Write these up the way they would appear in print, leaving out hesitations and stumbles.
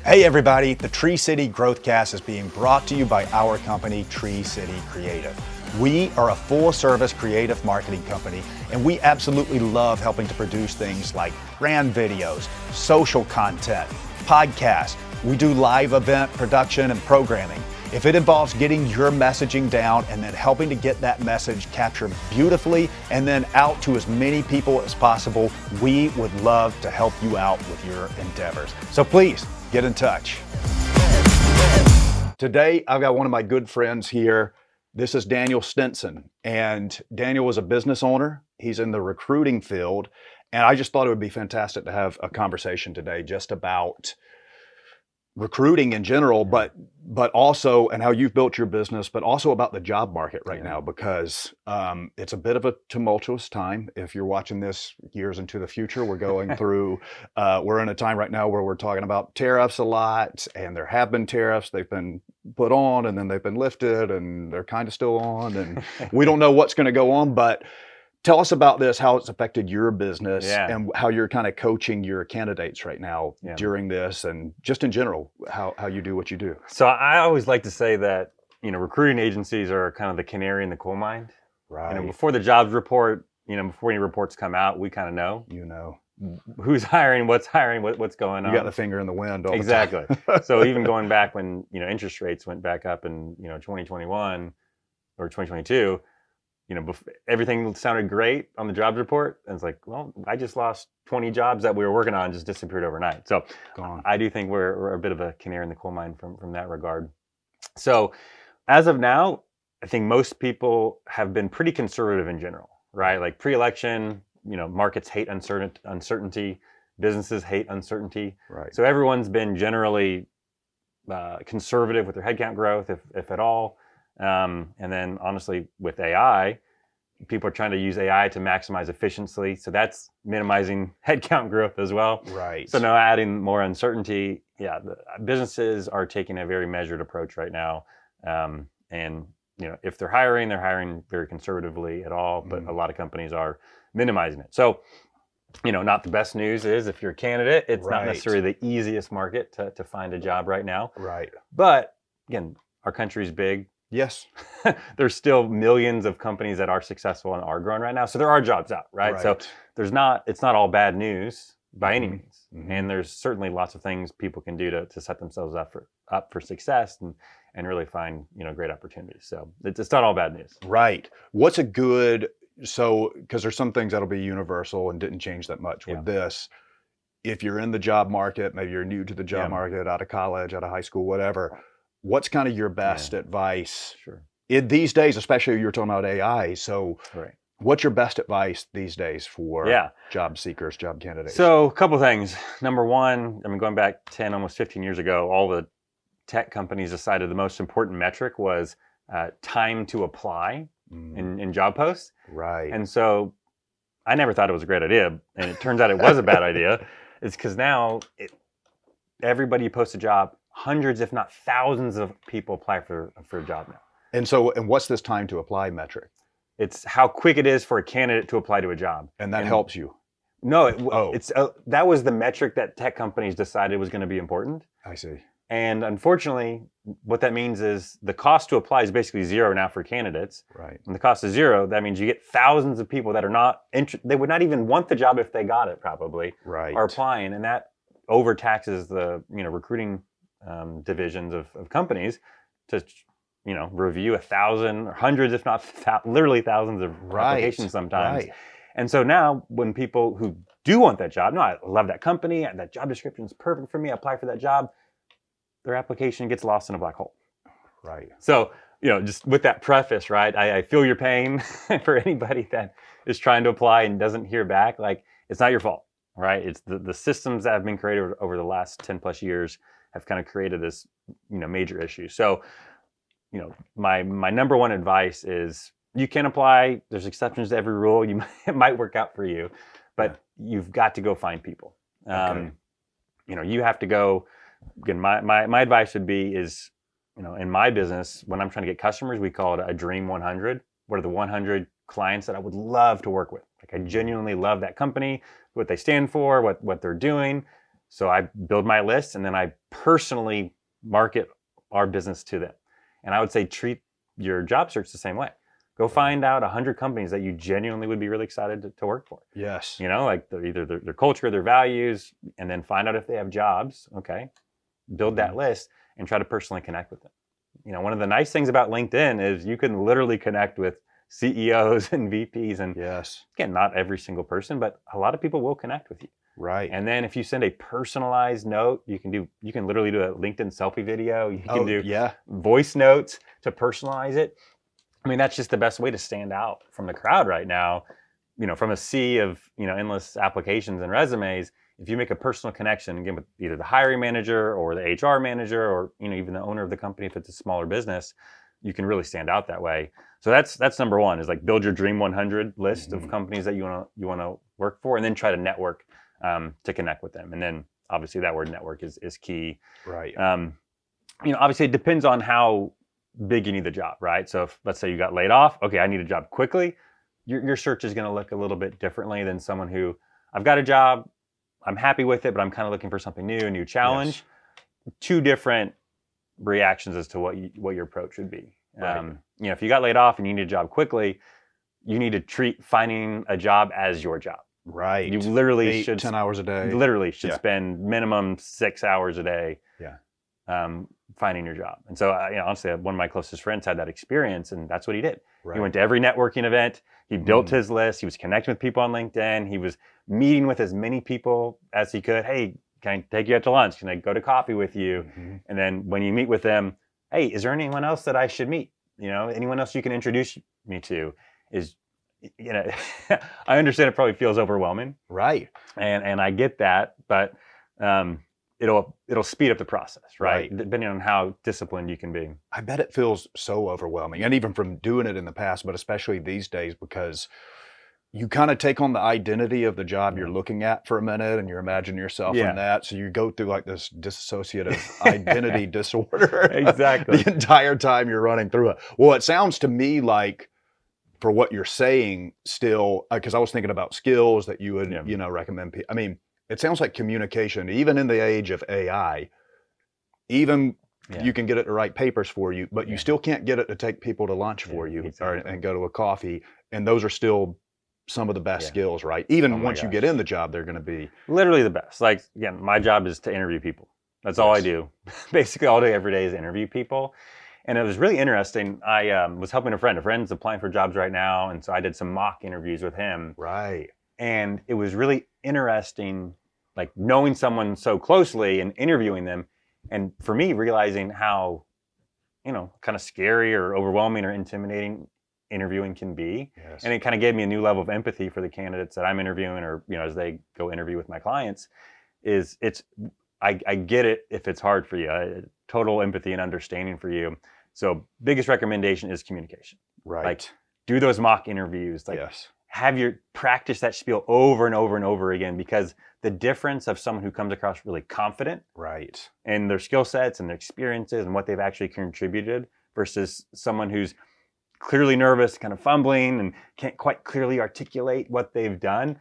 Hey everybody, the Tree City Growthcast is being brought to you by our company, Tree City Creative. We are a full-service creative marketing company, and we absolutely love helping to produce things like brand videos, social content, podcasts. We do live event production and programming. If it involves getting your messaging down and then helping to get that message captured beautifully and then out to as many people as possible, we would love to help you out with your endeavors. So please get in touch. Today, I've got one of my good friends here. This is Daniel Stinson, and Daniel is a business owner. He's in the recruiting field, and I just thought it would be fantastic to have a conversation today just about recruiting in general, but also, and how you've built your business, but also about the job market right now, because it's a bit of a tumultuous time. If you're watching this years into the future, we're going through, we're in a time right now where we're talking about tariffs a lot, and there have been tariffs. They've been put on, and then they've been lifted, and they're kind of still on, and we don't know what's going to go on, but tell us about this, how it's affected your business and how you're kind of coaching your candidates right now during this, and just in general, how you do what you do. So I always like to say that, recruiting agencies are kind of the canary in the coal mine. Right. Before the jobs report, before any reports come out, we kind of know. Who's hiring, what's going on. You got the finger in the wind all the time. Exactly. So even going back when, interest rates went back up in, 2021 or 2022, everything sounded great on the jobs report. And it's like, well, I just lost 20 jobs that we were working on, just disappeared overnight. So I do think we're a bit of a canary in the coal mine from that regard. So as of now, I think most people have been pretty conservative in general, right? Like pre-election, markets hate uncertainty, businesses hate uncertainty. Right. So everyone's been generally conservative with their headcount growth, if at all. And then honestly, with AI, people are trying to use AI to maximize efficiency. So that's minimizing headcount growth as well. Right. So now adding more uncertainty. Yeah, the businesses are taking a very measured approach right now. And if they're hiring very conservatively at all, but a lot of companies are minimizing it. So, not the best news is if you're a candidate, it's not necessarily the easiest market to find a job right now. Right. But again, our country's big. Yes. There's still millions of companies that are successful and are growing right now. So there are jobs out, right? So it's not all bad news by any means. And there's certainly lots of things people can do to set themselves up for success and really find, great opportunities. So it's not all bad news. Right. What's a good, because there's some things that'll be universal and didn't change that much with this. If you're in the job market, maybe you're new to the job market, out of college, out of high school, whatever, what's kind of your best advice in these days, especially you're talking about AI. So what's your best advice these days for job seekers, job candidates? So a couple of things. Number one, going back 10, almost 15 years ago, all the tech companies decided the most important metric was time to apply in job posts. Right. And so I never thought it was a great idea. And it turns out it was a bad idea. It's because now everybody posts a job. Hundreds, if not thousands of people apply for a job now. And what's this time to apply metric? It's how quick it is for a candidate to apply to a job. And that helps you? No, it's that was the metric that tech companies decided was going to be important. I see. And unfortunately, what that means is the cost to apply is basically zero now for candidates. Right. And the cost is zero. That means you get thousands of people that are not they would not even want the job if they got it probably. Right. Are applying, and that overtaxes the recruiting divisions of companies to review 1,000 or hundreds, if not literally thousands of applications sometimes. And so now when people who do want that job, no, I love that company, that job description is perfect for me, I apply for that job, their application gets lost in a black hole. Right. So just with that preface, right, I feel your pain for anybody that is trying to apply and doesn't hear back. Like, it's not your fault, right? It's the systems that have been created over the last 10 plus years have kind of created this, major issue. So, my number one advice is you can apply. There's exceptions to every rule. It might work out for you, but you've got to go find people. You have to go. Again, my advice would be is, in my business, when I'm trying to get customers, we call it a dream 100. What are the 100 clients that I would love to work with? Like, I genuinely love that company, what they stand for, what they're doing. So I build my list and then I personally market our business to them. And I would say treat your job search the same way. Go find out 100 companies that you genuinely would be really excited to work for. Yes. You know, like either their culture, their values, and then find out if they have jobs. Okay. Build that list and try to personally connect with them. You know, one of the nice things about LinkedIn is you can literally connect with CEOs and VPs. And Yes. again, not every single person, but a lot of people will connect with you. Right. And then if you send a personalized note, you can literally do a LinkedIn selfie video. You can do voice notes to personalize it. I mean, that's just the best way to stand out from the crowd right now. You know, from a sea of, endless applications and resumes, if you make a personal connection, again, with either the hiring manager or the HR manager or, even the owner of the company, if it's a smaller business, you can really stand out that way. So that's number one, is like build your dream 100 list of companies that you want to work for, and then try to network to connect with them. And then obviously that word network is key. Right. Obviously it depends on how big you need the job, right? So if, let's say you got laid off, okay, I need a job quickly. Your search is going to look a little bit differently than someone who, I've got a job, I'm happy with it, but I'm kind of looking for something new, a new challenge. Yes. Two different reactions as to what your approach would be. Right. If you got laid off and you need a job quickly, you need to treat finding a job as your job. Right. You literally 10 hours a day. Literally should spend minimum 6 hours a day. Yeah. Finding your job. And so, honestly, one of my closest friends had that experience, and that's what he did. Right. He went to every networking event. He built his list. He was connecting with people on LinkedIn. He was meeting with as many people as he could. Hey, can I take you out to lunch? Can I go to coffee with you? Mm-hmm. And then when you meet with them, hey, is there anyone else that I should meet? Anyone else you can introduce me to? I understand it probably feels overwhelming. Right. And I get that, but it'll speed up the process, right? Depending on how disciplined you can be. I bet it feels so overwhelming, and even from doing it in the past, but especially these days, because you kind of take on the identity of the job you're looking at for a minute, and you imagine yourself in that. So you go through like this dissociative identity disorder. Exactly. The entire time you're running through it. Well, it sounds to me like, for what you're saying still, because I was thinking about skills that you would, recommend people. I mean, it sounds like communication, even in the age of AI, you can get it to write papers for you, but you still can't get it to take people to lunch for you and go to a coffee. And those are still some of the best skills, right? Even once you get in the job, they're going to be literally the best. Like, again, my job is to interview people. That's all I do. Basically all day, every day is interview people. And it was really interesting. I was helping a friend's applying for jobs right now. And so I did some mock interviews with him. Right. And it was really interesting, like knowing someone so closely and interviewing them. And for me, realizing how, kind of scary or overwhelming or intimidating interviewing can be. Yes. And it kind of gave me a new level of empathy for the candidates that I'm interviewing, or, as they go interview with my clients, I get it if it's hard for you, total empathy and understanding for you. So biggest recommendation is communication. Right. Like do those mock interviews. Like have your practice that spiel over and over and over again, because the difference of someone who comes across really confident in their skill sets and their experiences and what they've actually contributed versus someone who's clearly nervous, kind of fumbling and can't quite clearly articulate what they've done.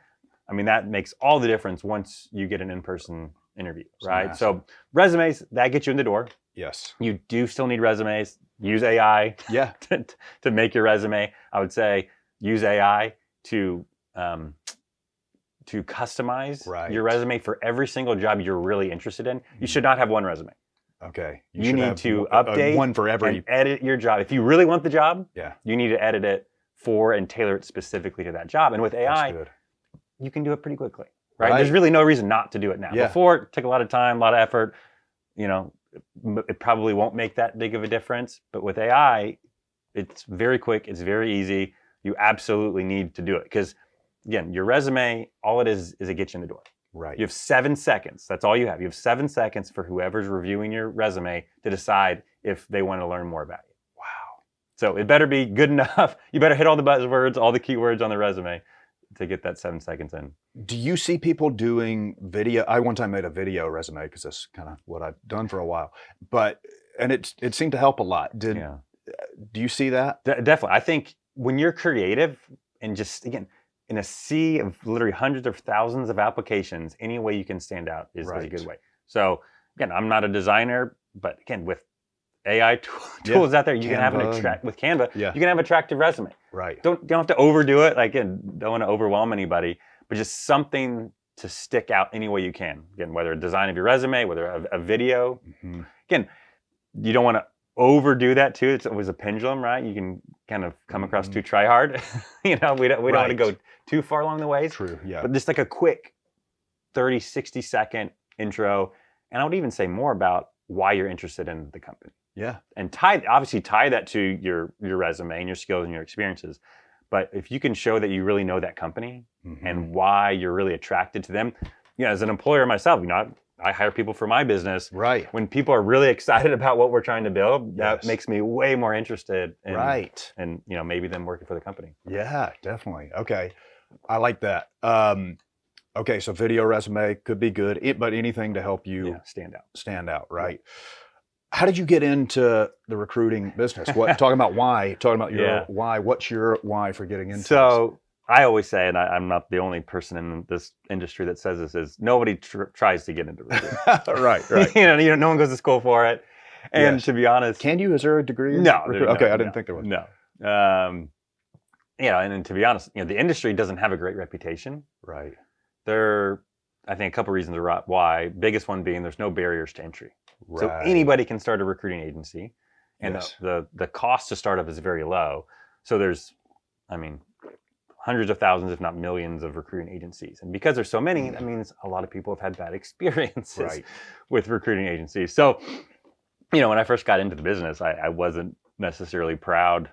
I mean, that makes all the difference once you get an in-person interview, right? So resumes, that gets you in the door. Yes. You do still need resumes. Use AI to make your resume. I would say use AI to customize your resume for every single job you're really interested in. You should not have one resume. Okay. You need to update one for every, and edit your job. If you really want the job, you need to edit it for and tailor it specifically to that job. And with AI, you can do it pretty quickly, right? There's really no reason not to do it now. Before, it took a lot of time, a lot of effort. It probably won't make that big of a difference. But with AI, it's very quick. It's very easy. You absolutely need to do it. Because, again, your resume, all it is it gets you in the door. Right. You have 7 seconds. That's all you have. You have 7 seconds for whoever's reviewing your resume to decide if they want to learn more about you. Wow. So it better be good enough. You better hit all the buzzwords, all the keywords on the resume to get that 7 seconds in. Do you see people doing video? I one time made a video resume because that's kind of what I've done for a while. And it seemed to help a lot. Do you see that? Definitely. I think when you're creative and just, again, in a sea of literally hundreds of thousands of applications, any way you can stand out is a good way. So again, I'm not a designer, but again, with AI tools out there, you can have with Canva, you can have an attractive resume. Right. Don't have to overdo it. Like, again, don't want to overwhelm anybody, but just something to stick out any way you can. Again, whether a design of your resume, whether a video. Mm-hmm. Again, you don't want to overdo that too. It's always a pendulum, right? You can kind of come across too try hard. We don't want to go too far along the ways. True, yeah. But just like a quick 30, 60-second intro. And I would even say more about why you're interested in the company. Yeah. And tie that to your resume and your skills and your experiences. But if you can show that you really know that company and why you're really attracted to them, as an employer myself, I hire people for my business. Right. When people are really excited about what we're trying to build, that makes me way more interested in, and maybe them working for the company. Yeah, definitely. Okay. I like that. Okay, so video resume could be good, but anything to help you stand out, right? Yeah. How did you get into the recruiting business? Talking about why, your why. What's your why for getting into this? I always say, and I'm not the only person in this industry that says this, is nobody tries to get into recruiting. Right. No one goes to school for it. And to be honest, is there a degree? No. Okay, I didn't think there was. No. And to be honest, the industry doesn't have a great reputation. Right. I think a couple reasons why. Biggest one being there's no barriers to entry. Right. So anybody can start a recruiting agency, and the cost to start up is very low. So there's, hundreds of thousands, if not millions, of recruiting agencies. And because there's so many, that means a lot of people have had bad experiences with recruiting agencies. So, when I first got into the business, I wasn't necessarily proud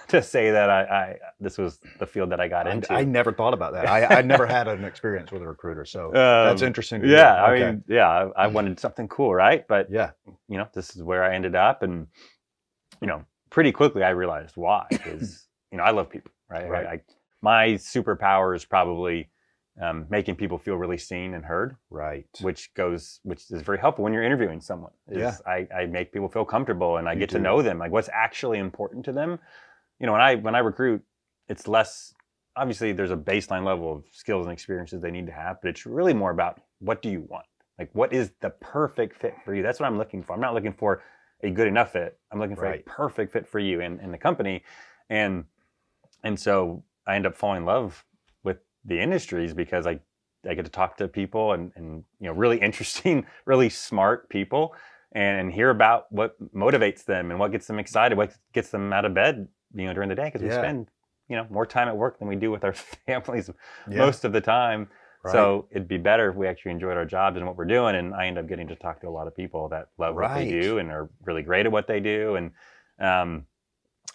to say that this was the field that I got into. I never thought about that. I never had an experience with a recruiter, so that's interesting. I wanted something cool, right? But this is where I ended up, and pretty quickly I realized why. Is I love people, right? My superpower is probably making people feel really seen and heard, right? Which is very helpful when you're interviewing someone. I make people feel comfortable, and I get to know them, like what's actually important to them. When I recruit, it's less, obviously there's a baseline level of skills and experiences they need to have, but it's really more about what do you want? Like, what is the perfect fit for you? That's what I'm looking for. I'm not looking for a good enough fit. I'm looking for a perfect fit for you in the company, and so I end up falling in love with the industries because I get to talk to people and really interesting, really smart people, and hear about what motivates them and what gets them excited, what gets them out of bed, during the day, because we spend, more time at work than we do with our families most of the time. Right. So it'd be better if we actually enjoyed our jobs and what we're doing. And I end up getting to talk to a lot of people that love what they do and are really great at what they do. And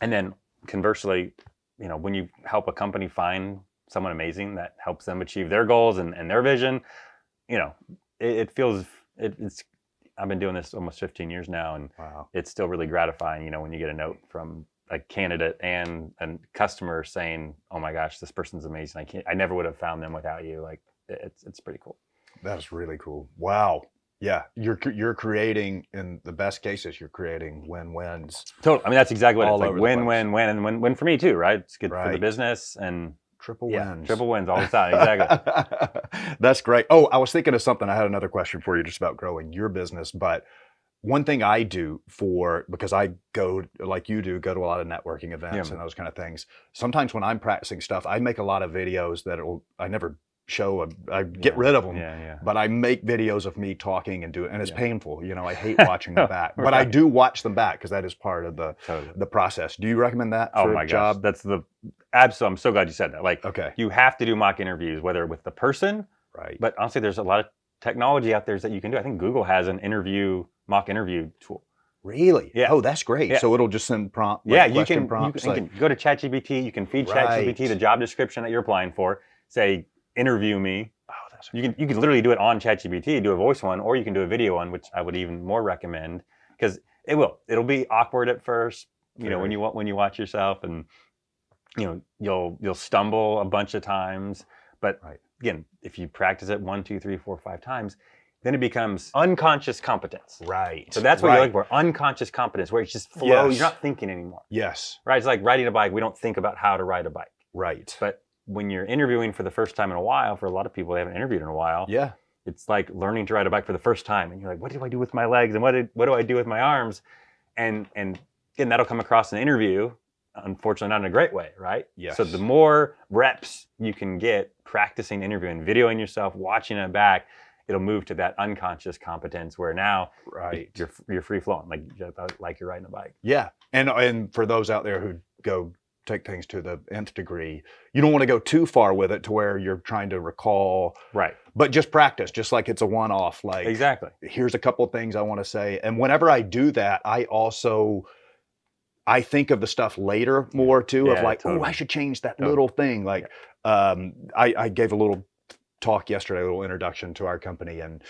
then conversely, when you help a company find someone amazing that helps them achieve their goals and their vision, it feels, I've been doing this almost 15 years now, and it's still really gratifying, when you get a note from a candidate and a customer saying, "Oh my gosh, this person's amazing. I never would have found them without you." Like, it's pretty cool. That's really cool. Wow. Yeah, you're creating, in the best cases, you're creating win-wins. Totally. That's exactly what it's like. Win, and win for me too, right? It's good for the business, and triple wins. Triple wins all the time. Exactly. That's great. Oh, I was thinking of something. I had another question for you just about growing your business. But one thing I do because I go, like you do, go to a lot of networking events and those kind of things. Sometimes when I'm practicing stuff, I make a lot of videos that I never show. I get rid of them, but I make videos of me talking and doing, and it's painful. I hate watching them back, but I do watch them back because that is part of the process. Do you recommend that for a job? That's absolutely. I'm so glad you said that. Like, you have to do mock interviews, whether with the person, right? But honestly, there's a lot of technology out there that you can do. I think Google has an mock interview tool. Really? Yeah. Oh, that's great. Yeah. So it'll just send prompt. You can go to ChatGPT. You can feed ChatGPT the job description that you're applying for. Say, interview me. Oh, that's you can literally do it on ChatGPT, do a voice one, or you can do a video one, which I would even more recommend, because it'll be awkward at first, when you watch yourself, and you'll stumble a bunch of times, but again, if you practice it 1, 2, 3, 4, 5 times, then it becomes unconscious competence. Right. So that's what you're looking for, unconscious competence, where it's just flow. You're not thinking anymore. Yes. Right. It's like riding a bike. We don't think about how to ride a bike. Right. But when you're interviewing for the first time in a while, for a lot of people, they haven't interviewed in a while. Yeah. It's like learning to ride a bike for the first time. And you're like, what do I do with my legs? And what do I do with my arms? And again, that'll come across in an interview, unfortunately not in a great way, right? Yes. So the more reps you can get practicing interviewing, videoing yourself, watching it back, it'll move to that unconscious competence where now you're free flowing, like you're riding a bike. Yeah. And for those out there who go take things to the nth degree, you don't want to go too far with it to where you're trying to recall. Right. But just practice, just like it's a one-off. Like, exactly. Here's a couple of things I want to say. And whenever I do that, I think of the stuff later more too, of like, totally. Oh, I should change that little thing. Like, I gave a little talk yesterday, a little introduction to our company, and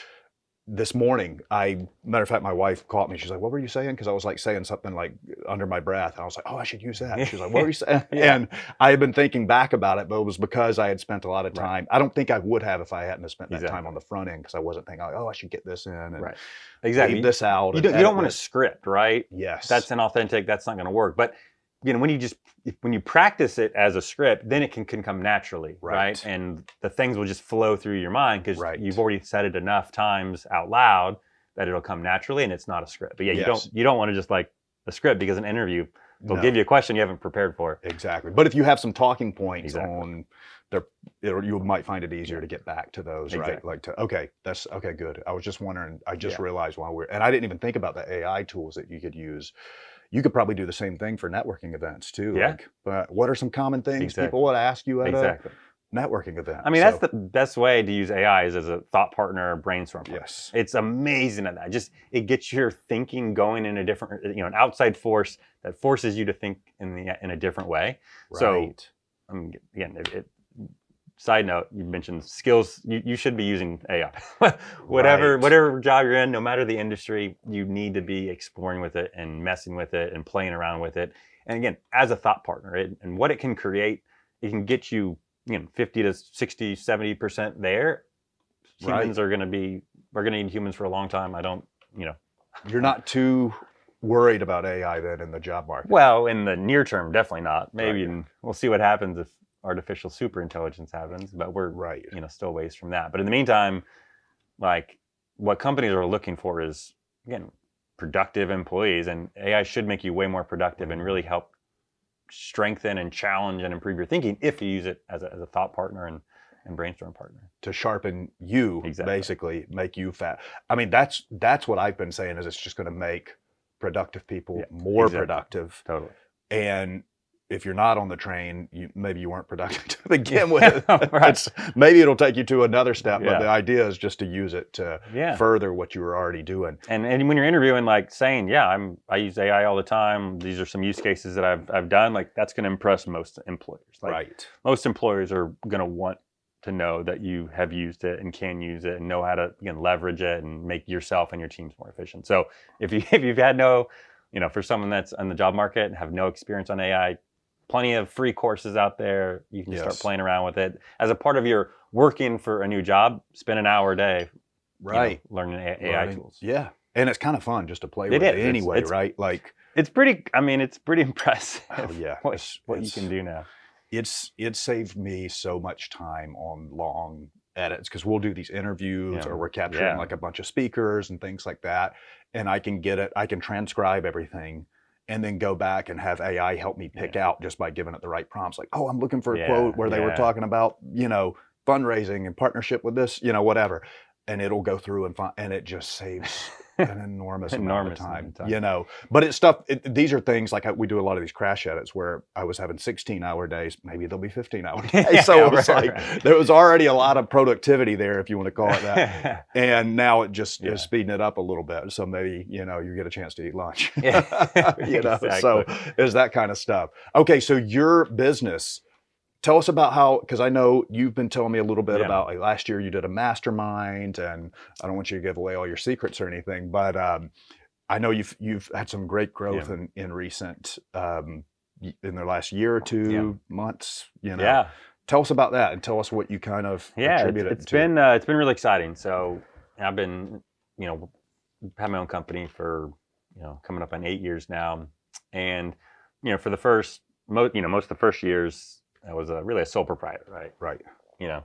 this morning, matter of fact, my wife caught me. She's like, "What were you saying?" Because I was like saying something like under my breath. And I was like, "Oh, I should use that." She's like, "What were you saying?" And I had been thinking back about it, but it was because I had spent a lot of time. Right. I don't think I would have if I hadn't spent that time on the front end, because I wasn't thinking, like, "Oh, I should get this in and leave this out." You don't want a script, right? Yes, that's inauthentic. That's not going to work. But when you practice it as a script, then it can come naturally, right? And the things will just flow through your mind because you've already said it enough times out loud that it'll come naturally, and it's not a script. But you don't want to just like a script, because an interview, they'll give you a question you haven't prepared for. Exactly. But if you have some talking points on there, you might find it easier to get back to those, right? Like that's okay, good. I was just wondering, I just realized and I didn't even think about the AI tools that you could use. You could probably do the same thing for networking events too. Yeah. Like, but what are some common things people would ask you at a networking event? I mean, that's the best way to use AI is as a thought partner or brainstorm partner. Yes. It's amazing at that. It gets your thinking going in a different, an outside force that forces you to think in a different way. Right. So, again, side note, you mentioned skills. You should be using AI. whatever job you're in, no matter the industry, you need to be exploring with it and messing with it and playing around with it. And again, as a thought partner, and what it can create, it can get you, 50 to 60, 70% there. Humans we're going to need humans for a long time. You're not too worried about AI then in the job market? Well, in the near term, definitely not. Maybe we'll see what happens if artificial superintelligence happens, but we're still ways from that. But in the meantime, like, what companies are looking for is, again, productive employees, and AI should make you way more productive and really help strengthen and challenge and improve your thinking if you use it as a thought partner and brainstorm partner to sharpen you, basically make you fat. I mean, that's what I've been saying, is it's just going to make productive people more productive. Totally. And if you're not on the train, maybe you weren't productive to begin with. Maybe it'll take you to another step, but the idea is just to use it to further what you were already doing. And when you're interviewing, like saying, I use AI all the time. These are some use cases that I've done. Like, that's going to impress most employers. Like, most employers are going to want to know that you have used it and can use it and know how to leverage it and make yourself and your teams more efficient. So if you've had for someone that's on the job market and have no experience on AI, plenty of free courses out there. You can start playing around with it as a part of your working for a new job. Spend an hour a day, learning AI tools. Yeah, and it's kind of fun just to play with it anyway, right? Like, it's pretty impressive. Oh yeah, what you can do now. It saved me so much time on long edits, because we'll do these interviews or we're capturing like a bunch of speakers and things like that, and I can transcribe everything and then go back and have AI help me pick out, just by giving it the right prompts. Like, oh, I'm looking for a quote where they were talking about, fundraising and partnership with this, whatever. And it'll go through and it just saves an enormous amount of time, But it's stuff, these are things like we do a lot of these crash edits where I was having 16-hour days, maybe there'll be 15-hour days. So it was there was already a lot of productivity there, if you want to call it that. And now it just is speeding it up a little bit. So maybe, you get a chance to eat lunch, So there's that kind of stuff. Okay. So your business, tell us about how, because I know you've been telling me a little bit about, like, last year you did a mastermind, and I don't want you to give away all your secrets or anything, but I know you've had some great growth in recent, in the last year or two months, Tell us about that, and tell us what you kind of attribute it to. It's been really exciting. So I've been, had my own company for, coming up on 8 years now. And, for the first, most of the first years, I was really a sole proprietor, right? Right. You know,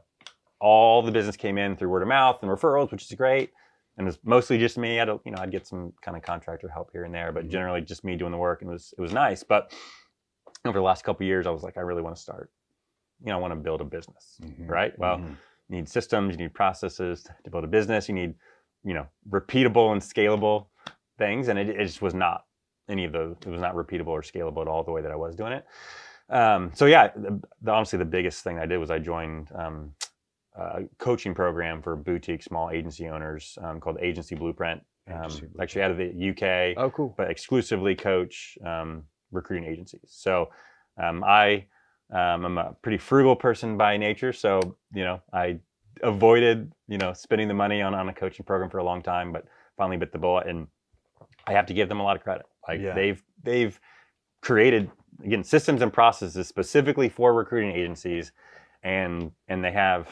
all the business came in through word of mouth and referrals, which is great. And it's mostly just me. I'd get some kind of contractor help here and there, but generally just me doing the work, and it was nice. But over the last couple of years, I was like, I really want to start. I want to build a business, right? Well, you need systems, you need processes to build a business. You need, repeatable and scalable things, and it just was not any of those. It was not repeatable or scalable at all the way that I was doing it. So yeah, honestly, the biggest thing I did was I joined a coaching program for boutique small agency owners called Agency Blueprint. Actually out of the UK. Oh, cool. But exclusively coach recruiting agencies. So I'm a pretty frugal person by nature. So, I avoided, spending the money on a coaching program for a long time, but finally bit the bullet, and I have to give them a lot of credit. Like they've created, again, systems and processes specifically for recruiting agencies, and they have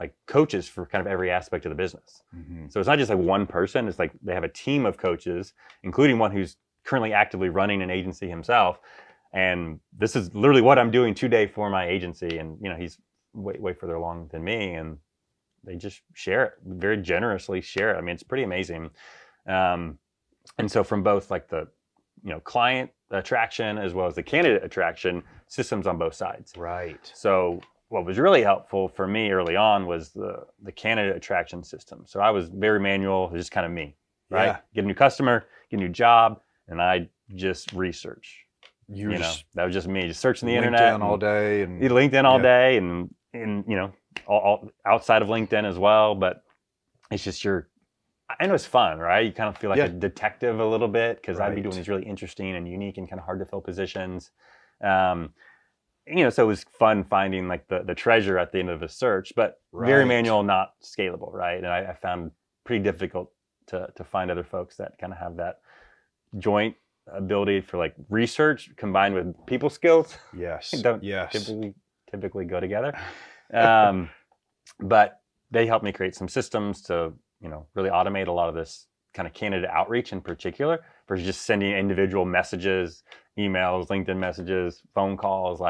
like coaches for kind of every aspect of the business. So it's not just like one person. It's like they have a team of coaches, including one who's currently actively running an agency himself. And this is literally what I'm doing today for my agency. And, he's way further along than me, and they just share it, very generously share it. I mean, it's pretty amazing. And so from both like the, client attraction as well as the candidate attraction, systems on both sides. Right. So what was really helpful for me early on was the candidate attraction system. So I was very manual, just kind of me, right? Yeah. Get a new customer, get a new job, and I just research. That was just me, just searching the internet. LinkedIn all day. And LinkedIn all day, and all outside of LinkedIn as well. But it's just I know it's fun, right? You kind of feel like a detective a little bit, because I'd be doing these really interesting and unique and kind of hard to fill positions. So it was fun finding like the treasure at the end of a search, but very manual, not scalable, right? And I found pretty difficult to find other folks that kind of have that joint ability for like research combined with people skills. Yes. Don't typically go together. But they helped me create some systems to, really automate a lot of this kind of candidate outreach in particular, versus just sending individual messages, emails, LinkedIn messages, phone calls,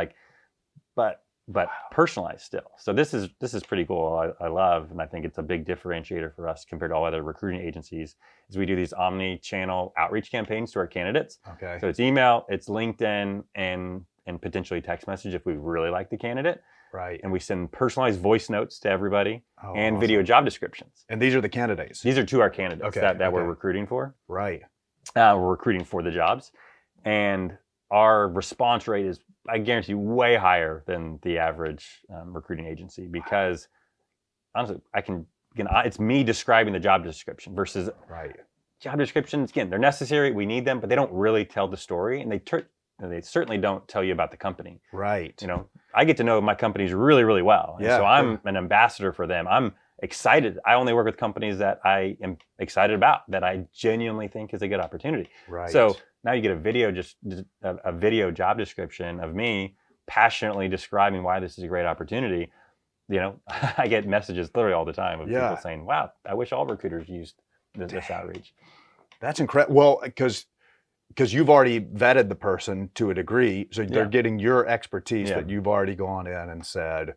but personalized still. So this is pretty cool. I love, and I think it's a big differentiator for us compared to all other recruiting agencies, is we do these omni-channel outreach campaigns to our candidates. Okay. So it's email, it's LinkedIn, and potentially text message if we really like the candidate. Right. And we send personalized voice notes to everybody and awesome. Video job descriptions. And these are the candidates. These are to our candidates that we're recruiting for. Right. We're recruiting for the jobs. And our response rate is, I guarantee, way higher than the average recruiting agency, because honestly, it's me describing the job description versus job descriptions. Again, they're necessary, we need them, but they don't really tell the story, and they certainly don't tell you about the company. Right. I get to know my companies really, really well. And so I'm an ambassador for them. I'm excited. I only work with companies that I am excited about, that I genuinely think is a good opportunity. Right. So now you get a video job description of me passionately describing why this is a great opportunity. I get messages literally all the time of people saying, wow, I wish all recruiters used this outreach. That's incredible. Well, because you've already vetted the person to a degree, so they're getting your expertise that you've already gone in and said,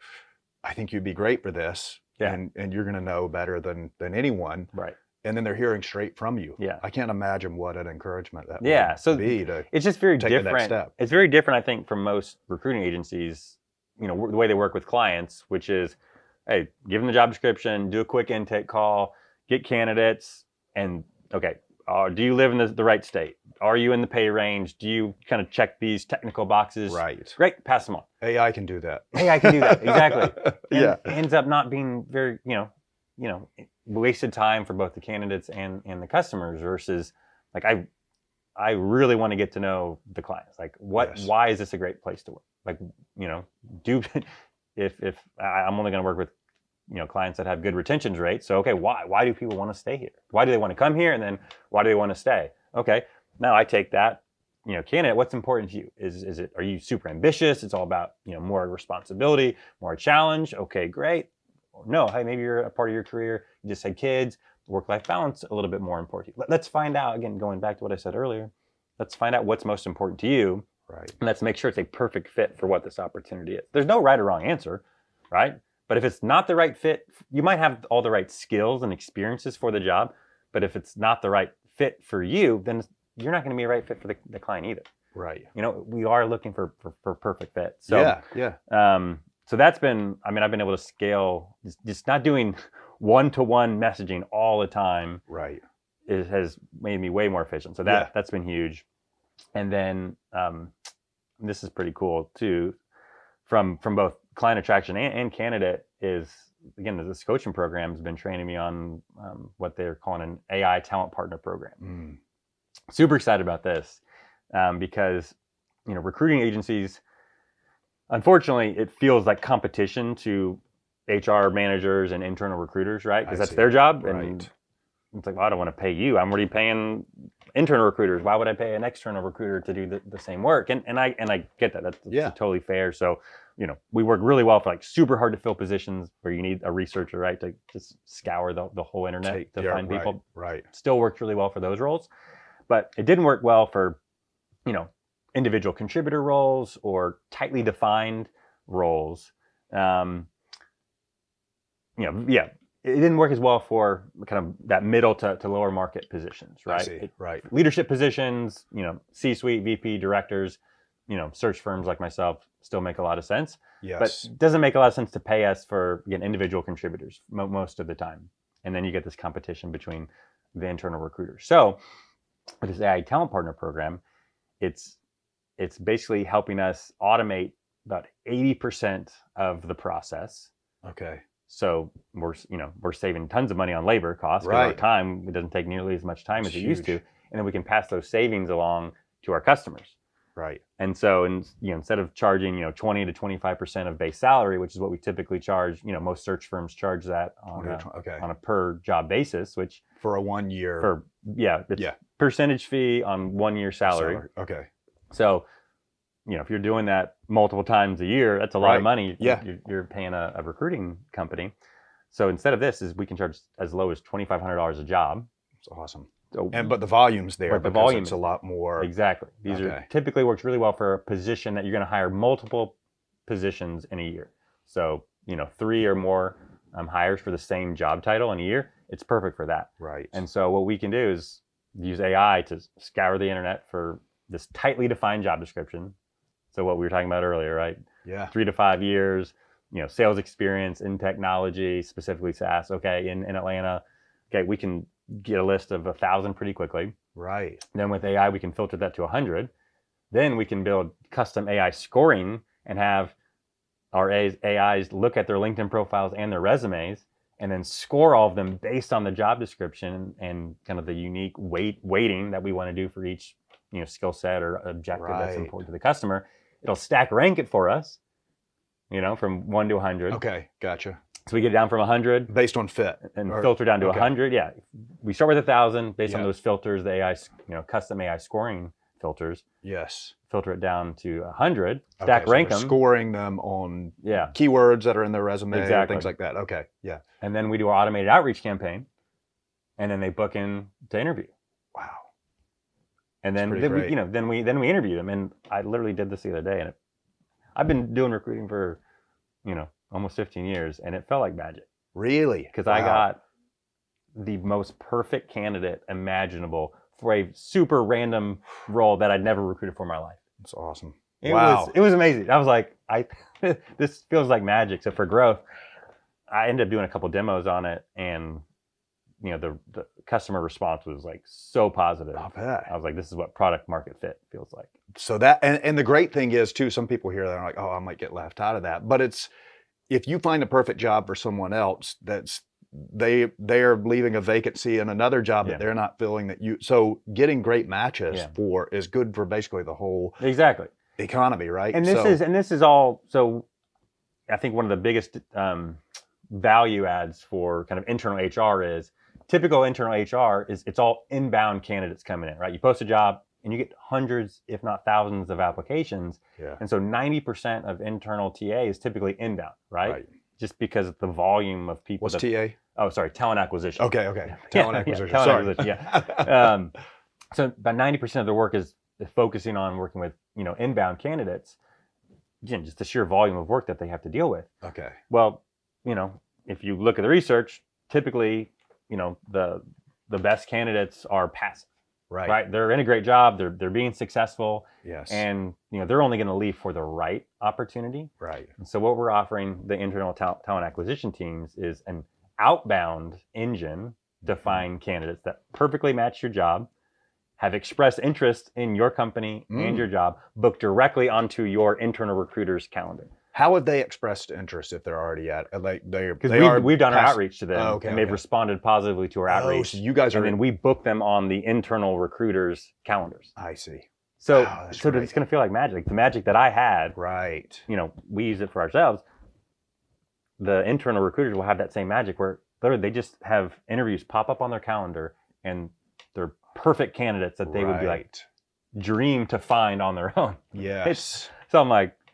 I think you'd be great for this, and you're going to know better than anyone. Right. And then they're hearing straight from you. Yeah. I can't imagine what an encouragement that would be to it's just very take different. the next step. It's very different, I think, from most recruiting agencies, the way they work with clients, which is, hey, give them the job description, do a quick intake call, get candidates, and okay, do you live in the right state? Are you in the pay range? Do you kind of check these technical boxes? Right. Great, pass them on. AI can do that. AI can do that, exactly. And it ends up not being very, wasted time for both the candidates and the customers, versus like I really want to get to know the clients. Like why is this a great place to work? Like, if I'm only going to work with clients that have good retention rates. So, okay, why do people want to stay here? Why do they want to come here? And then why do they want to stay? Okay, now I take that, candidate, what's important to you? Are you super ambitious? It's all about, more responsibility, more challenge. Okay, great. No, hey, maybe you're a part of your career, you just had kids, work-life balance a little bit more important. Let's find out, again, going back to what I said earlier, let's find out what's most important to you, Right. And let's make sure it's a perfect fit for what this opportunity is. There's no right or wrong answer, right? But if it's not the right fit, you might have all the right skills and experiences for the job, but if it's not the right fit for you, then you're not going to be a right fit for the client either. Right. You know, we are looking for perfect fit. So yeah. So that's been, I mean, I've been able to scale, just not doing one-to-one messaging all the time. Right. It has made me way more efficient. So that's been huge. And then this is pretty cool too, from both client attraction and candidate is, again, this coaching program has been training me on what they're calling an AI talent partner program. Super excited about this because, you know, recruiting agencies, unfortunately, it feels like competition to HR managers and internal recruiters, right? Because that's their job. Right. And it's like, well, I don't want to pay you. I'm already paying internal recruiters. Why would I pay an external recruiter to do the same work? And I get that. That's totally fair. So, you know, we work really well for like super hard to fill positions where you need a researcher, right, to just scour the whole internet to find people. Right. Still works really well for those roles. But it didn't work well for, you know, individual contributor roles or tightly defined roles. It didn't work as well for kind of that middle to lower market positions, right? I see. Right. Leadership positions, you know, C-suite, VP, directors, you know, search firms like myself still make a lot of sense. Yes. But it doesn't make a lot of sense to pay us for, again, individual contributors most of the time. And then you get this competition between the internal recruiters. So with this AI talent partner program, it's basically helping us automate about 80% of the process. Okay. So we're saving tons of money on labor costs because our time, it doesn't take nearly as much time as it used to, and then we can pass those savings along to our customers. Right. And so, instead of charging 20 to 25% of base salary, which is what we typically charge, most search firms charge that on a per job basis, which for a 1 year percentage fee on 1 year salary. Okay. So, if you're doing that multiple times a year, that's a lot of money. You're paying a recruiting company. So instead of this, we can charge as low as $2,500 a job. That's awesome. So, but the volume's there. But the volume, it's a lot more. Exactly. These are typically works really well for a position that you're going to hire multiple positions in a year. So 3 or more hires for the same job title in a year. It's perfect for that. Right. And so what we can do is use AI to scour the internet for this tightly defined job description. So what we were talking about earlier, right? Yeah. 3 to 5 years, sales experience in technology, specifically SaaS. Okay, in Atlanta. Okay, we can get a list of 1,000 pretty quickly. Right. Then with AI, we can filter that to 100. Then we can build custom AI scoring and have our AIs look at their LinkedIn profiles and their resumes, and then score all of them based on the job description and kind of the unique weighting that we want to do for each skill set or objective that's important to the customer. It'll stack rank it for us, from 1 to 100. Okay, gotcha. So we get it down from 100 based on fit and filter down to 100. Yeah, we start with 1,000 based on those filters, the AI, custom AI scoring filters. Yes. Filter it down to 100. Stack rank them. Scoring them on keywords that are in their resume, things like that. Okay, yeah. And then we do our automated outreach campaign, and then they book in to interview. Wow. And then we interview them. And I literally did this the other day, and I've been doing recruiting for almost 15 years, and it felt like magic. Really? Because I got the most perfect candidate imaginable for a super random role that I'd never recruited for in my life. That's awesome. It was amazing. I was like, this feels like magic. So for growth, I ended up doing a couple demos on it, and the customer response was like so positive. I bet. I was like, this is what product market fit feels like. So that, and the great thing is too, some people hear that and are like, oh, I might get left out of that. But it's, if you find a perfect job for someone else, they are leaving a vacancy in another job that they're not filling, so getting great matches is good for basically the whole economy, right? And this is all, so I think one of the biggest value adds for kind of internal HR is, typical internal HR is it's all inbound candidates coming in, right? You post a job and you get hundreds, if not thousands of applications. Yeah. And so 90% of internal TA is typically inbound, right? Just because of the volume of people. What's TA? Oh, sorry, talent acquisition. Okay. Talent acquisition. Talent acquisition, yeah. So about 90% of the work is focusing on working with, inbound candidates, again, just the sheer volume of work that they have to deal with. Okay. Well, if you look at the research, typically, the best candidates are passive, right? They're in a great job. They're being successful. Yes. And, they're only going to leave for the right opportunity. Right. And so what we're offering the internal talent acquisition teams is an outbound engine to find candidates that perfectly match your job, have expressed interest in your company and your job, book directly onto your internal recruiter's calendar. How have they expressed interest if they're already at because we've done our outreach to them, and they've responded positively to our outreach. So you guys and then we book them on the internal recruiters' calendars. I see. So it's going to feel like magic. Like the magic that I had, right? We use it for ourselves. The internal recruiters will have that same magic where literally they just have interviews pop up on their calendar, and they're perfect candidates that they would be like dream to find on their own. Yes. So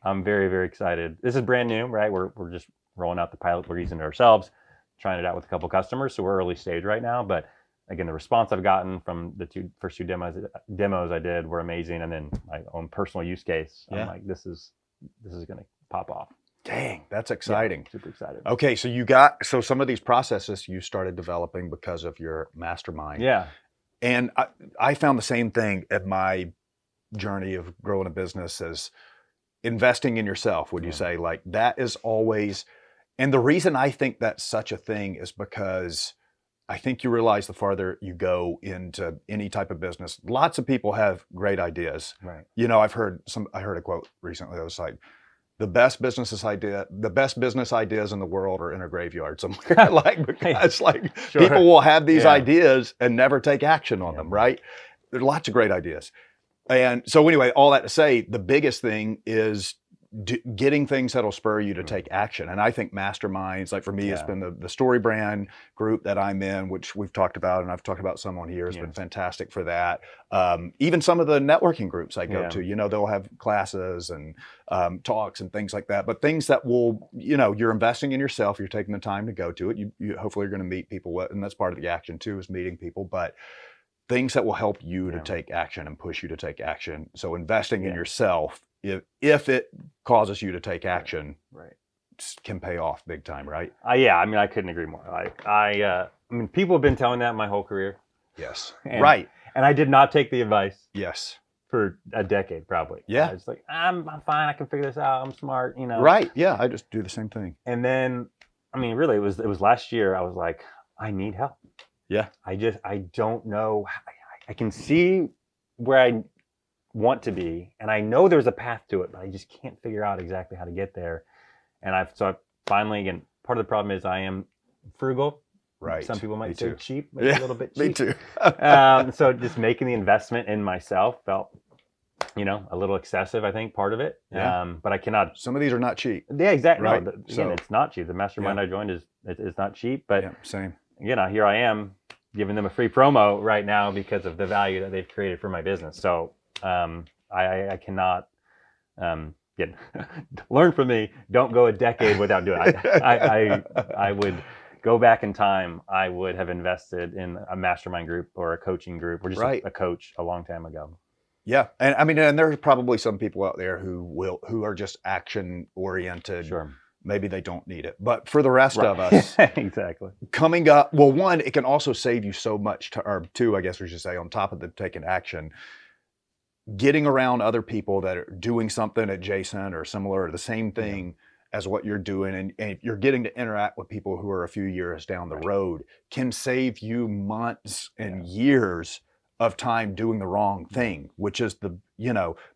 I'm very, very excited. This is brand new, right? We're just rolling out the pilot. We're using it ourselves, trying it out with a couple customers. So we're early stage right now. But again, the response I've gotten from the first two demos I did were amazing. And then my own personal use case, I'm like, this is going to pop off. Dang, that's exciting. Yeah, super excited. Okay, so some of these processes you started developing because of your mastermind. Yeah. And I found the same thing at my journey of growing a business as investing in yourself, would you say? Like that is always, and the reason I think that's such a thing is because I think you realize the farther you go into any type of business, lots of people have great ideas. Right. I heard a quote recently that was like, the best business ideas in the world are in a graveyard somewhere. Because people will have these ideas and never take action on them, right? There are lots of great ideas. And so anyway, all that to say, the biggest thing is getting things that'll spur you to take action. And I think masterminds, like for me, it's been the Story Brand group that I'm in, which we've talked about, and I've talked about some on here, has been fantastic for that. Even some of the networking groups I go to, they'll have classes and talks and things like that. But things that will, you're investing in yourself, you're taking the time to go to it. You hopefully are going to meet people, and that's part of the action too, is meeting people. But things that will help you to take action and push you to take action. So investing in yourself, if it causes you to take action, can pay off big time, right? I couldn't agree more. I mean, people have been telling that my whole career. Yes. And I did not take the advice. Yes. For a decade, probably. Yeah. I was like, I'm fine. I can figure this out. I'm smart. Right. Yeah. I just do the same thing. And then, really, it was last year. I was like, I need help. Yeah. I don't know. I can see where I want to be, and I know there's a path to it, but I just can't figure out exactly how to get there. And I finally, again, part of the problem is I am frugal. Right. Some people might say cheap, maybe a little bit cheap. Me too. So just making the investment in myself felt, a little excessive, I think, part of it. Yeah. But I cannot. Some of these are not cheap. Yeah, exactly. Right. No, again, it's not cheap. The mastermind I joined is not cheap, but same. Again, here I am giving them a free promo right now because of the value that they've created for my business. So I cannot learn from me. Don't go a decade without doing it. I would go back in time. I would have invested in a mastermind group or a coaching group or just a coach a long time ago. Yeah, and there's probably some people out there who are just action oriented. Sure. Maybe they don't need it, but for the rest of us, exactly. Coming up, well, one, it can also save you so much, or two, I guess we should say, on top of the taking action, getting around other people that are doing something adjacent or similar or the same thing as what you're doing, and you're getting to interact with people who are a few years down the road, can save you months and years of time doing the wrong thing, which is the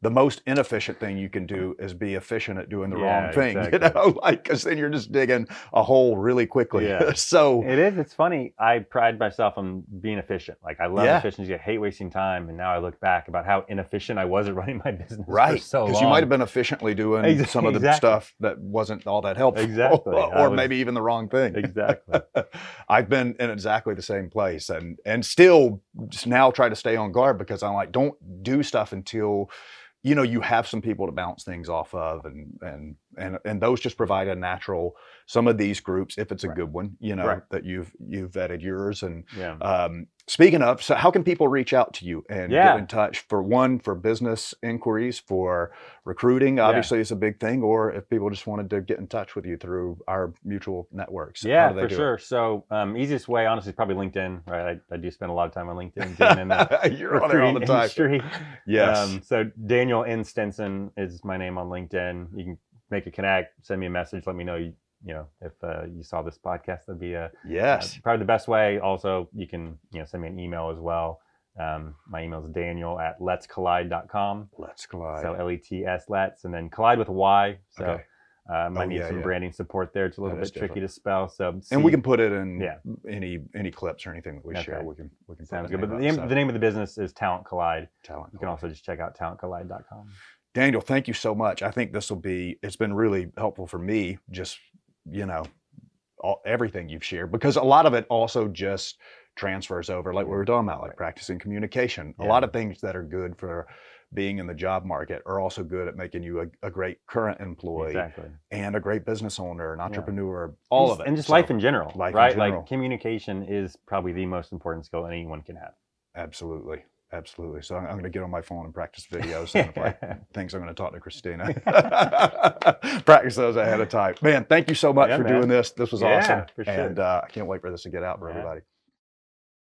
most inefficient thing you can do is be efficient at doing the wrong thing, exactly. Because then you're just digging a hole really quickly. Yeah. So it's funny. I pride myself on being efficient. Like I love efficiency. I hate wasting time. And now I look back about how inefficient I was at running my business for so long. Because you might have been efficiently doing some of the stuff that wasn't all that helpful. Exactly. Or maybe even the wrong thing. Exactly. I've been in exactly the same place and still just now try to stay on guard because I'm like, don't do stuff until you have some people to bounce things off of and and those just provide a natural. Some of these groups, if it's a Right. good one, Right. that you've vetted yours. And Yeah. speaking of, so how can people reach out to you and get Yeah. in touch for business inquiries, for recruiting? Obviously, it's a big thing. Or if people just wanted to get in touch with you through our mutual networks, how Yeah, do they for do sure. So easiest way, honestly, is probably LinkedIn, right? I do spend a lot of time on LinkedIn, getting in the it? You're on there all recruiting the time. industry. Yes. So Daniel N. Stinson is my name on LinkedIn. You can make a connect, send me a message, let me know if you saw this podcast. That'd be Yes. probably the best way. Also, you can send me an email as well. My email is daniel@letscollyde.com. Let's collide. So LETS, let's, and then Collyde with a Y. So Okay. might need some branding support there. It's a little That is bit tricky different. to spell. So And we can put it in Yeah. any clips or anything that we share. Okay. We can Sounds put good. But name up, the name of the business is Talent Collyde. Talent. You can also just check out talentcollyde.com. Daniel, thank you so much. I think it's been really helpful for me, just, everything you've shared, because a lot of it also just transfers over, like we were talking about, like Right. practicing communication. A Yeah. lot of things that are good for being in the job market are also good at making you a great current employee Exactly. and a great business owner, an entrepreneur, all of it. And just So, life in general, life in right? general. Like communication is probably the most important skill anyone can have. Absolutely. Absolutely. So I'm going to get on my phone and practice videos and things I'm going to talk to Christina. Practice those ahead of time. Man, thank you so much Yeah, for man. doing this. This was Yeah, awesome. for sure. And I can't wait for this to get out for Yeah. everybody.